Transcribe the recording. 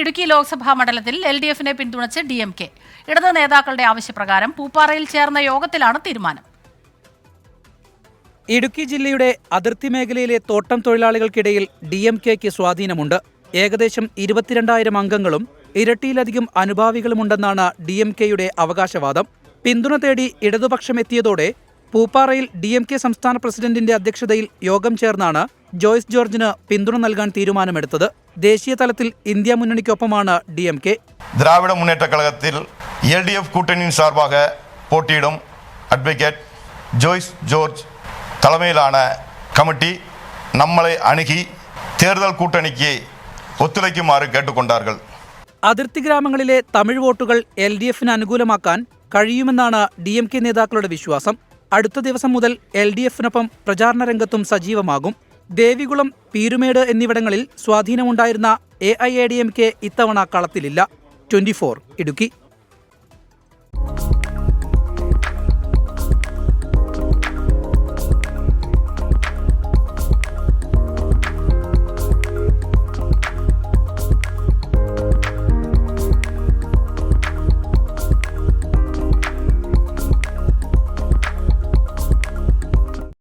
ഇടുക്കി ലോക്സഭാ മണ്ഡലത്തിൽ LDF-നെ പിന്തുണച്ച് DMK. ഇടത് നേതാക്കളുടെ ആവശ്യപ്രകാരം പൂപ്പാറയിൽ ചേർന്ന യോഗത്തിലാണ് തീരുമാനം. ഇടുക്കി ജില്ലയുടെ അതിർത്തി മേഖലയിലെ തോട്ടം തൊഴിലാളികൾക്കിടയിൽ DMK-ക്ക് സ്വാധീനമുണ്ട്. ഏകദേശം 22,000 അംഗങ്ങളും ഇരട്ടിയിലധികം അനുഭാവികളുമുണ്ടെന്നാണ് DMK-യുടെ അവകാശവാദം. പിന്തുണ തേടി ഇടതുപക്ഷം എത്തിയതോടെ പൂപ്പാറയിൽ DMK സംസ്ഥാന പ്രസിഡന്റിന്റെ അധ്യക്ഷതയിൽ യോഗം ചേർന്നാണ് ജോയ്സ് ജോർജിന് പിന്തുണ നൽകാൻ തീരുമാനമെടുത്തത്. ദേശീയ തലത്തിൽ ഇന്ത്യ മുന്നണിക്കൊപ്പമാണ് DMK. திராவிட முன்னேற்ற கழகத்தில் LDF கூட்டணியின் சார்பாக போட்டியிடும் அட்வொகேட் ஜோய்ஸ் ஜோர்ஜ் தலைமையிலான கமிட்டி நம்மளை அணுகி தேர்தல் கூட்டணிக்கு ஒத்துழைக்குமாறு கேட்டுக்கொண்டார்கள். അതിർത്തി ഗ്രാമങ്ങളിലെ തമിഴ് വോട്ടുകൾ LDF-ന് അനുകൂലമാക്കാൻ കഴിയുമെന്നാണ് DMK നേതാക്കളുടെ വിശ്വാസം. അടുത്ത ദിവസം മുതൽ LDF-നൊപ്പം പ്രചാരണ രംഗത്തും സജീവമാകും. ദേവികുളം, പീരുമേട് എന്നിവിടങ്ങളിൽ സ്വാധീനമുണ്ടായിരുന്ന AIADMK ഇത്തവണ കളത്തിലില്ല. 24 ഇടുക്കി.